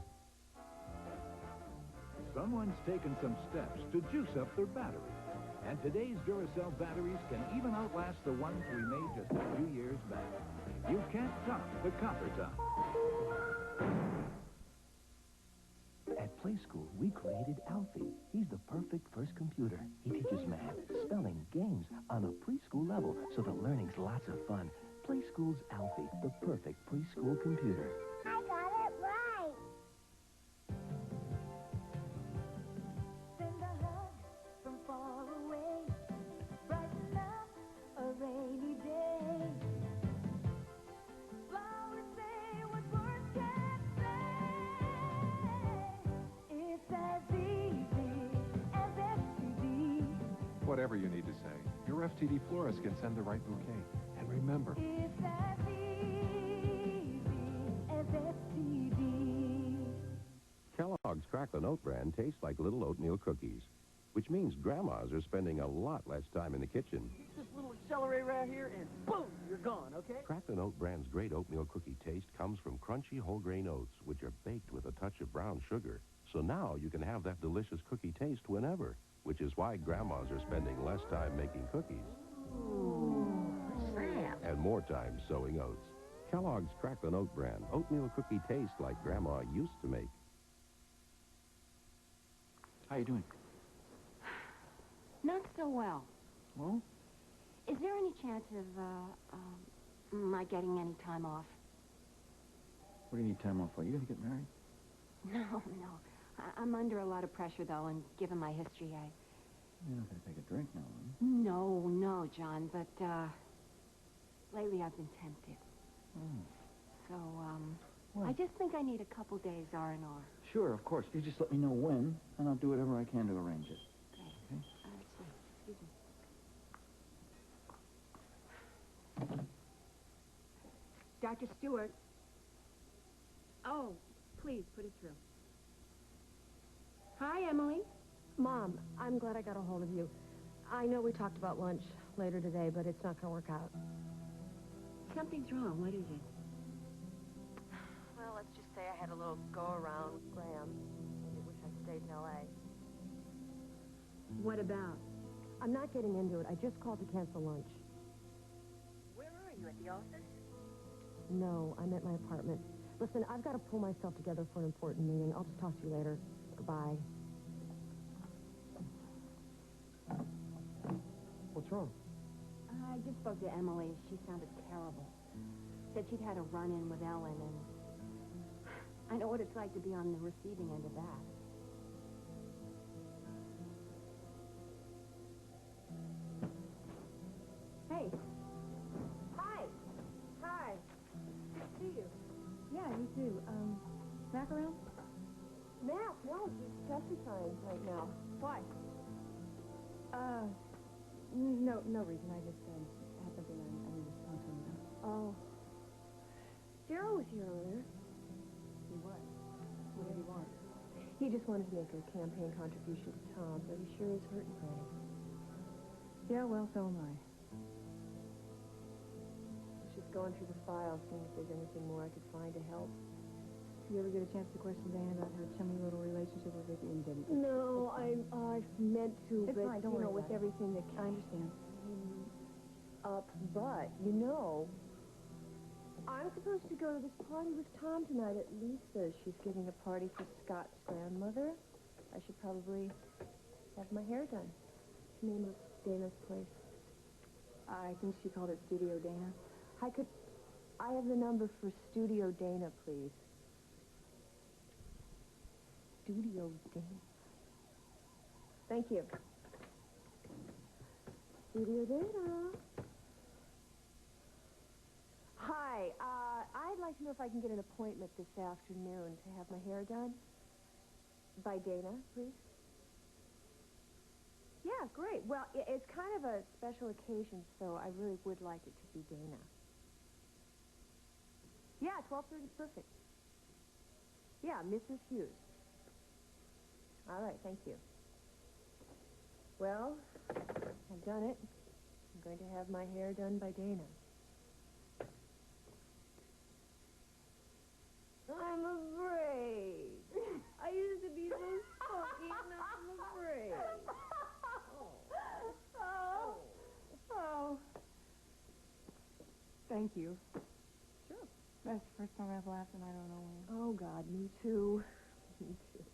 Someone's taken some steps to juice up their battery. And today's Duracell batteries can even outlast the ones we made just a few years back. You can't top the copper top. At Play School, we created Alfie. He's the perfect first computer. He teaches math, spelling, games on a preschool level, so the learning's lots of fun. Play School's Alfie, the perfect preschool computer. I got it right. Send a hug from far away, brighten up a rainy day. Flowers say what words can't say. It's as easy as STD. Whatever you need to say, you're your FTD florist can send the right bouquet. And remember, It's as easy as FTD. Kellogg's Crackling Oat brand tastes like little oatmeal cookies, which means grandmas are spending a lot less time in the kitchen. This little accelerator right here, and boom, you're gone, okay? Crackling Oat brand's great oatmeal cookie taste comes from crunchy whole grain oats, which are baked with a touch of brown sugar. So now you can have that delicious cookie taste whenever, which is why grandmas are spending less time making cookies. And more time sewing oats. Kellogg's Crackling Oat brand oatmeal cookie taste like grandma used to make. How you doing? Not so well. Well? Is there any chance of, my getting any time off? What do you need time off for? You gonna get married? No. I'm under a lot of pressure, though, and given my history, You're not gonna take a drink now, are you? No, John, but, lately I've been tempted. So, What? I just think I need a couple days R&R. Sure, of course. You just let me know when, and I'll do whatever I can to arrange it. Okay? Excuse me. Dr. Stewart. Oh, please, put it through. Hi, Emily. Mom, I'm glad I got a hold of you. I know we talked about lunch later today, but it's not going to work out. Something's wrong. What is it? Well, let's just say I had a little go-around with Graham. I wish I'd stayed in L.A. What about? I'm not getting into it. I just called to cancel lunch. Where are you, at the office? No, I'm at my apartment. Listen, I've got to pull myself together for an important meeting. I'll just talk to you later. Goodbye. What's wrong? I just spoke to Emily. She sounded terrible. Said she'd had a run-in with Ellen, and I know what it's like to be on the receiving end of that. Hey. Hi. Good to see you. Yeah, you too. Mac around? Matt, no, she's testing time right now. Why? No reason. I just had something I needed to talk to him about. Oh. Darryl was here earlier. He what? What did he want? He just wanted to make a campaign contribution to Tom, but he sure is hurting Granny. Yeah, well, so am I. Just going through the files, seeing if there's anything more I could find to help. You ever get a chance to question Dana about her chummy little relationship with Vicky? You didn't. No, I've meant to, It's but, fine, don't worry with about it. everything that I understand. came up, but, I'm supposed to go to this party with Tom tonight at Lisa's. She's giving a party for Scott's grandmother. I should probably have my hair done. What's the name of Dana's place? I think she called it Studio Dana. I have the number for Studio Dana, please. Studio Dana. Thank you. Studio Dana. Hi, I'd like to know if I can get an appointment this afternoon to have my hair done. By Dana, please. Yeah, great. Well, it's kind of a special occasion, so I really would like it to be Dana. Yeah, 12:30 is perfect. Yeah, Mrs. Hughes. All right, thank you. Well, I've done it. I'm going to have my hair done by Dana. I'm afraid. I used to be so spunky, and I'm afraid. Oh. Thank you. Sure. That's the first time I've laughed and I don't know when. Oh, God, me too. Me too.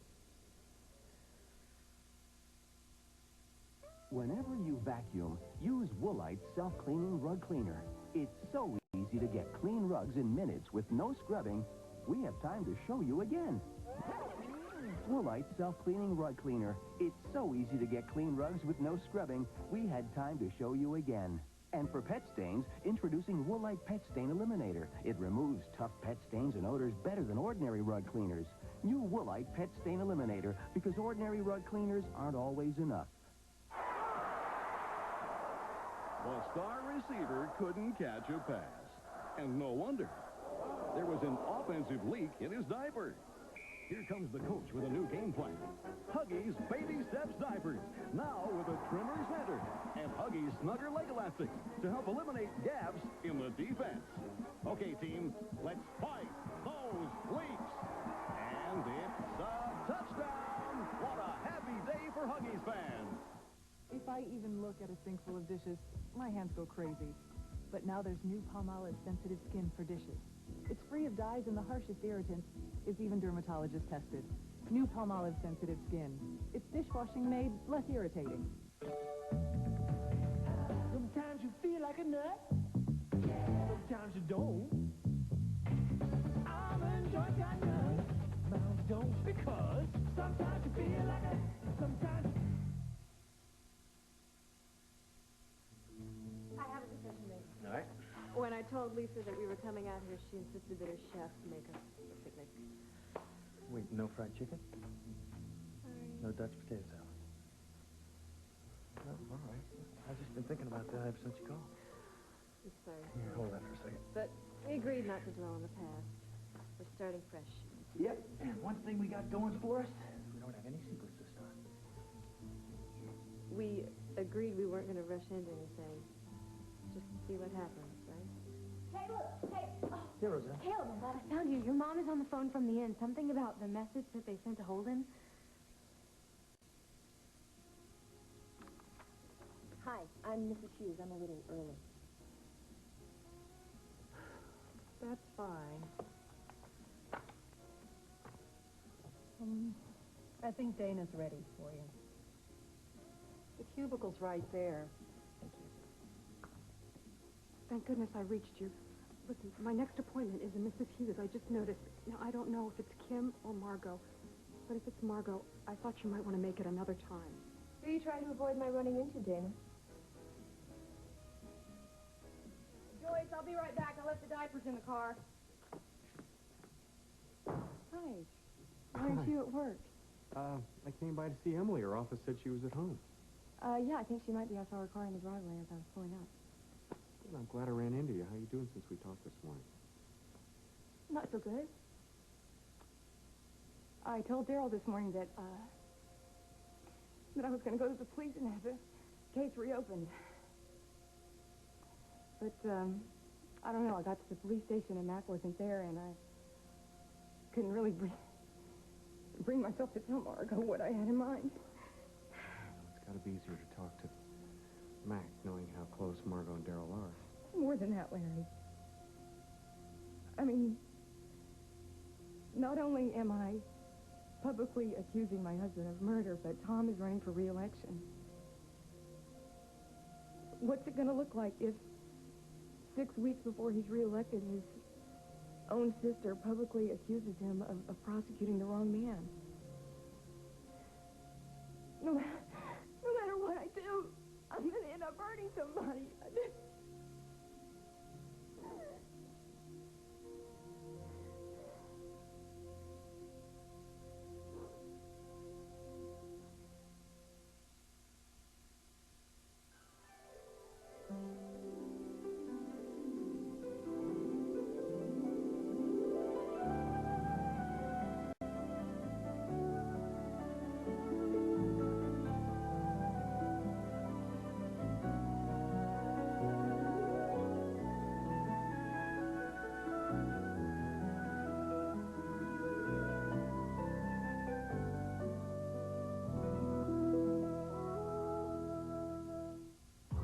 Whenever you vacuum, use Woolite self-cleaning rug cleaner. It's so easy to get clean rugs in minutes with no scrubbing. We have time to show you again. Woolite self-cleaning rug cleaner. It's so easy to get clean rugs with no scrubbing. We had time to show you again. And for pet stains, introducing Woolite Pet Stain Eliminator. It removes tough pet stains and odors better than ordinary rug cleaners. New Woolite Pet Stain Eliminator, because ordinary rug cleaners aren't always enough. The star receiver couldn't catch a pass. And no wonder. There was an offensive leak in his diaper. Here comes the coach with a new game plan. Huggies Baby Steps Diapers, now with a trimmer center, and Huggies Snugger Leg Elastics to help eliminate gaps in the defense. Okay, team, let's fight those leaks. And it's a touchdown. What a happy day for Huggies fans. If I even look at a sink full of dishes, my hands go crazy. But now there's new Palmolive Sensitive Skin for dishes. It's free of dyes and the harshest irritants. It's even dermatologist tested. New Palmolive Sensitive Skin. It's dishwashing made less irritating. Sometimes you feel like a nut. Sometimes you don't. Almond joys got nuts. Mine don't, because sometimes you feel like a... Sometimes... I have a decision to make. All right. When I told Lisa that we were coming out here, she insisted that her chef make us a picnic. Wait, no fried chicken? Sorry. No Dutch potato salad? No, all right. I've just been thinking about that ever since you called. I'm sorry. Here, hold that for a second. But we agreed not to dwell on the past. We're starting fresh. Yep, and one thing we got going for us, we don't have any secrets this time. We agreed we weren't going to rush into anything. Just to see what happens, right? Hey, look! Hey! Oh. Here, Rosa. Caleb, I'm glad I found you. Your mom is on the phone from the inn. Something about the message that they sent to Holden. Hi, I'm Mrs. Hughes. I'm a little early. That's fine. I think Dana's ready for you. The cubicle's right there. Thank you. Thank goodness I reached you. Listen, my next appointment is a Mrs. Hughes. I just noticed. Now, I don't know if it's Kim or Margot, but if it's Margot, I thought you might want to make it another time. Who are you trying to avoid my running into, Dana? Joyce, I'll be right back. I left the diapers in the car. Hi. Why aren't you at work? I came by to see Emily. Her office said she was at home. Yeah, I think she might be. I saw her car in the driveway as I was pulling up. Well, I'm glad I ran into you. How you doing since we talked this morning? Not so good. I told Daryl this morning that I was going to go to the police and have the case reopened. But, I don't know. I got to the police station and Mac wasn't there, and I couldn't really bring myself to tell Margot what I had in mind. It's got to be easier to talk to Mac, knowing how close Margot and Daryl are. More than that, Larry. I mean, not only am I publicly accusing my husband of murder, but Tom is running for re-election. What's it going to look like if 6 weeks before he's re-elected, his own sister publicly accuses him of prosecuting the wrong man? No matter what I do, I'm going to end up hurting somebody.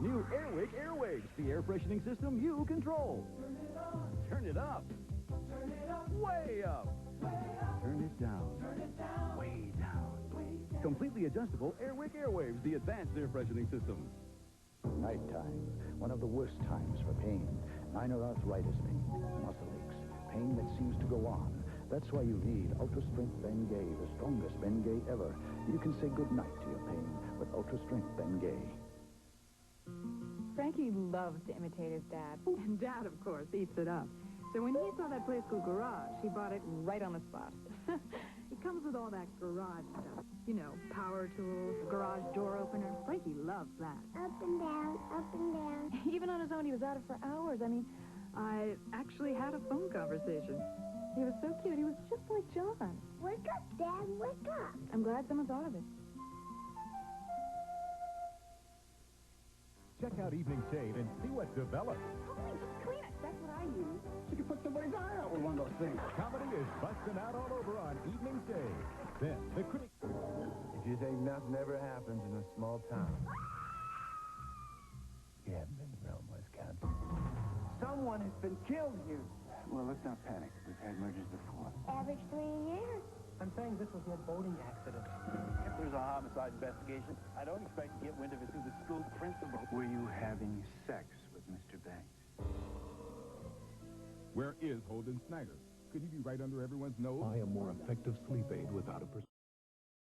New Airwick Airwaves, the air freshening system you control. Turn it up. Turn it up. Way up. Turn it down. Way down. Completely adjustable Airwick Airwaves, the advanced air freshening system. Nighttime, one of the worst times for pain. Minor arthritis pain, muscle aches, pain that seems to go on. That's why you need Ultra Strength Bengay, the strongest Bengay ever. You can say goodnight to your pain with Ultra Strength Bengay. Frankie loves to imitate his dad. And Dad, of course, eats it up. So when he saw that Play School garage, he bought it right on the spot. He comes with all that garage stuff. You know, power tools, garage door opener. Frankie loves that. Up and down, up and down. Even on his own, he was at it for hours. I mean, I actually had a phone conversation. He was so cute. He was just like John. Wake up, Dad, wake up. I'm glad someone thought of it. Check out Evening Shade and see what develops. Totally, just clean it. That's what I use. You can put somebody's eye out with one of those things. Comedy is busting out all over on Evening Shade. Then, the critic... If you think nothing ever happens in a small town, you haven't been around Wisconsin. Someone has been killed here. Well, let's not panic. We've had murders before. Average 3 a year. I'm saying this was no boating accident. If there's a homicide investigation, I don't expect to get wind of it through the school principal. Were you having sex with Mr. Banks? Where is Holden Snyder? Could he be right under everyone's nose? Buy a more effective sleep aid without a